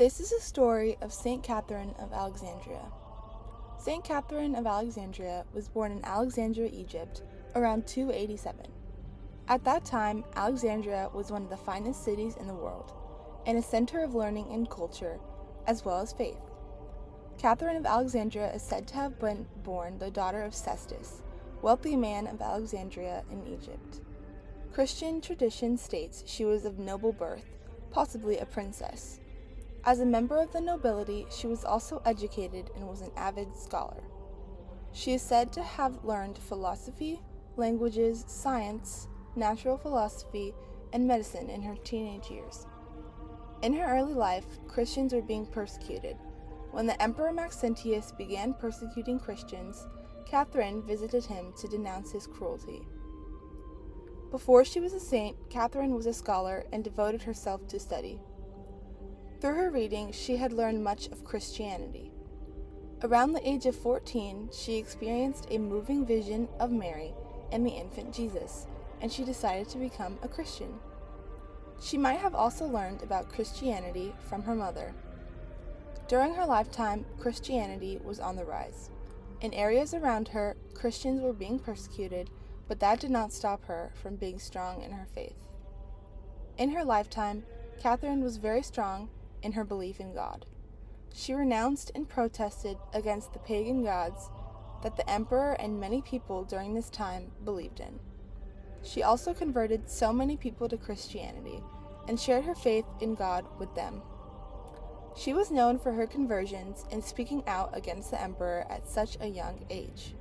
This is a story of St. Catherine of Alexandria. St. Catherine of Alexandria was born in Alexandria, Egypt, around 287. At that time, Alexandria was one of the finest cities in the world, and a center of learning and culture, as well as faith. Catherine of Alexandria is said to have been born the daughter of Cestus, wealthy man of Alexandria in Egypt. Christian tradition states she was of noble birth, possibly a princess. As a member of the nobility, she was also educated and was an avid scholar. She is said to have learned philosophy, languages, science, natural philosophy, and medicine in her teenage years. In her early life, Christians were being persecuted. When the Emperor Maxentius began persecuting Christians, Catherine visited him to denounce his cruelty. Before she was a saint, Catherine was a scholar and devoted herself to study. Through her reading, she had learned much of Christianity. Around the age of 14, she experienced a moving vision of Mary and the infant Jesus, and she decided to become a Christian. She might have also learned about Christianity from her mother. During her lifetime, Christianity was on the rise. In areas around her, Christians were being persecuted, but that did not stop her from being strong in her faith. In her lifetime, Catherine was very strong in her belief in God. She renounced and protested against the pagan gods that the emperor and many people during this time believed in. She also converted so many people to Christianity and shared her faith in God with them. She was known for her conversions and speaking out against the emperor at such a young age.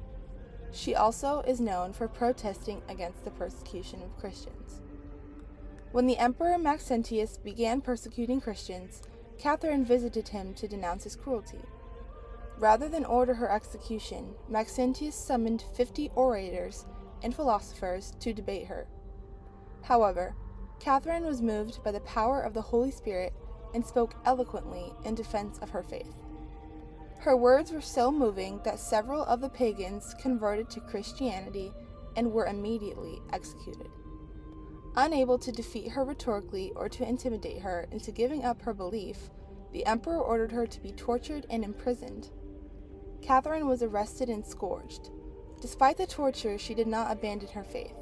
She also is known for protesting against the persecution of Christians. When the Emperor Maxentius began persecuting Christians, Catherine visited him to denounce his cruelty. Rather than order her execution, Maxentius summoned 50 orators and philosophers to debate her. However, Catherine was moved by the power of the Holy Spirit and spoke eloquently in defense of her faith. Her words were so moving that several of the pagans converted to Christianity and were immediately executed. Unable to defeat her rhetorically or to intimidate her into giving up her belief, the emperor ordered her to be tortured and imprisoned. Catherine was arrested and scourged. Despite the torture, she did not abandon her faith.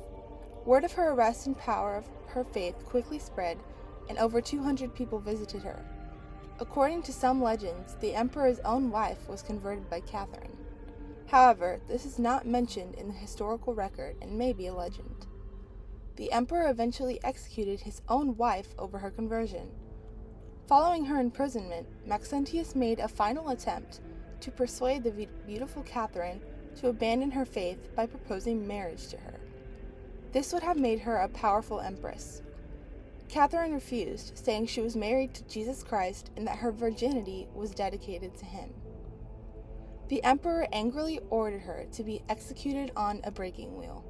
Word of her arrest and power of her faith quickly spread, and over 200 people visited her. According to some legends, the emperor's own wife was converted by Catherine. However, this is not mentioned in the historical record and may be a legend. The emperor eventually executed his own wife over her conversion. Following her imprisonment, Maxentius made a final attempt to persuade the beautiful Catherine to abandon her faith by proposing marriage to her. This would have made her a powerful empress. Catherine refused, saying she was married to Jesus Christ and that her virginity was dedicated to him. The emperor angrily ordered her to be executed on a breaking wheel.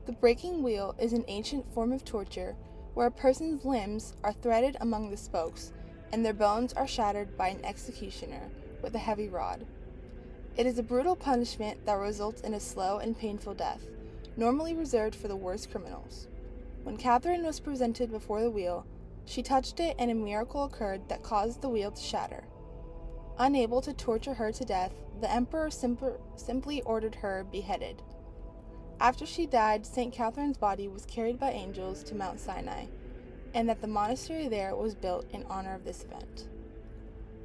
The breaking wheel is an ancient form of torture where a person's limbs are threaded among the spokes and their bones are shattered by an executioner with a heavy rod. It is a brutal punishment that results in a slow and painful death, normally reserved for the worst criminals. When Catherine was presented before the wheel, she touched it and a miracle occurred that caused the wheel to shatter. Unable to torture her to death, the emperor simply ordered her beheaded. After she died, St. Catherine's body was carried by angels to Mount Sinai, and that the monastery there was built in honor of this event.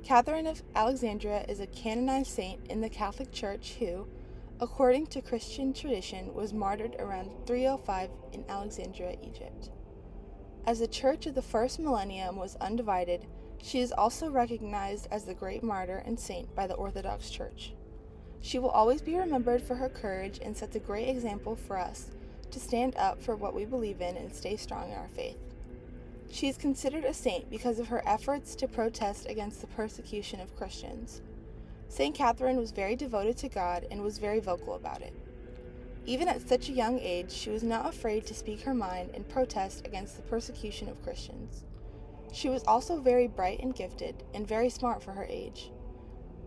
Catherine of Alexandria is a canonized saint in the Catholic Church who, according to Christian tradition, was martyred around 305 in Alexandria, Egypt. As the Church of the first millennium was undivided, she is also recognized as the great martyr and saint by the Orthodox Church. She will always be remembered for her courage and sets a great example for us to stand up for what we believe in and stay strong in our faith. She is considered a saint because of her efforts to protest against the persecution of Christians. St. Catherine was very devoted to God and was very vocal about it. Even at such a young age, she was not afraid to speak her mind and protest against the persecution of Christians. She was also very bright and gifted, and very smart for her age.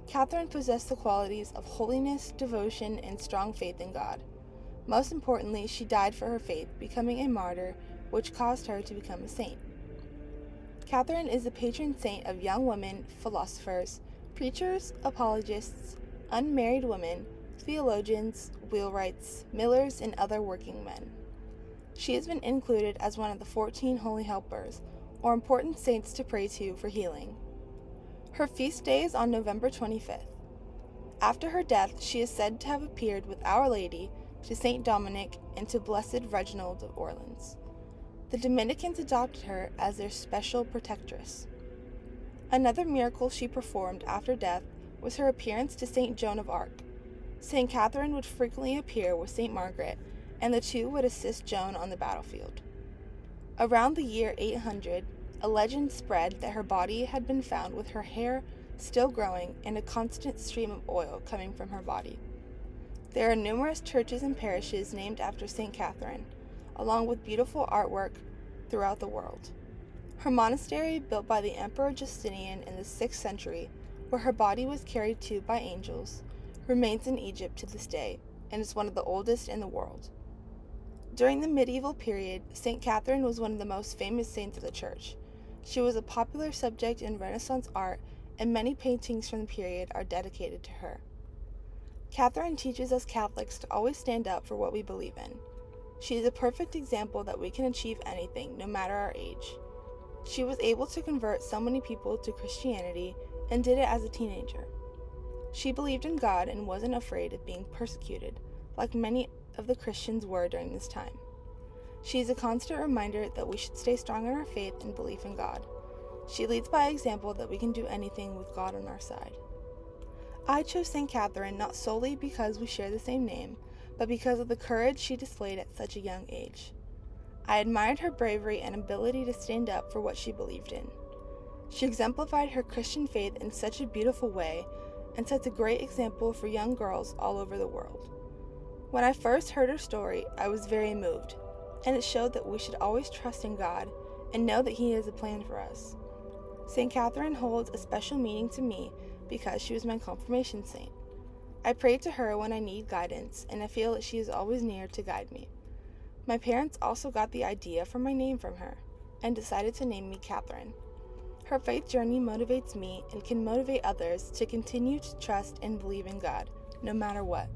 Catherine possessed the qualities of holiness, devotion, and strong faith in God. Most importantly, she died for her faith, becoming a martyr, which caused her to become a saint. Catherine is the patron saint of young women, philosophers, preachers, apologists, unmarried women, theologians, wheelwrights, millers, and other working men. She has been included as one of the 14 Holy Helpers, or important saints to pray to for healing. Her feast day is on November 25th. After her death, she is said to have appeared with Our Lady to Saint Dominic and to Blessed Reginald of Orleans. The Dominicans adopted her as their special protectress. Another miracle she performed after death was her appearance to Saint Joan of Arc. Saint Catherine would frequently appear with Saint Margaret, and the two would assist Joan on the battlefield. Around the year 800, a legend spread that her body had been found with her hair still growing and a constant stream of oil coming from her body. There are numerous churches and parishes named after Saint Catherine, along with beautiful artwork throughout the world. Her monastery, built by the Emperor Justinian in the 6th century, where her body was carried to by angels, remains in Egypt to this day and is one of the oldest in the world. During the medieval period, Saint Catherine was one of the most famous saints of the Church. She was a popular subject in Renaissance art, and many paintings from the period are dedicated to her. Catherine teaches us Catholics to always stand up for what we believe in. She is a perfect example that we can achieve anything, no matter our age. She was able to convert so many people to Christianity and did it as a teenager. She believed in God and wasn't afraid of being persecuted, like many of the Christians were during this time. She is a constant reminder that we should stay strong in our faith and belief in God. She leads by example that we can do anything with God on our side. I chose St. Catherine not solely because we share the same name, but because of the courage she displayed at such a young age. I admired her bravery and ability to stand up for what she believed in. She exemplified her Christian faith in such a beautiful way and sets a great example for young girls all over the world. When I first heard her story, I was very moved, and it showed that we should always trust in God and know that He has a plan for us. St. Catherine holds a special meaning to me because she was my confirmation saint. I pray to her when I need guidance, and I feel that she is always near to guide me. My parents also got the idea for my name from her, and decided to name me Catherine. Her faith journey motivates me and can motivate others to continue to trust and believe in God, no matter what.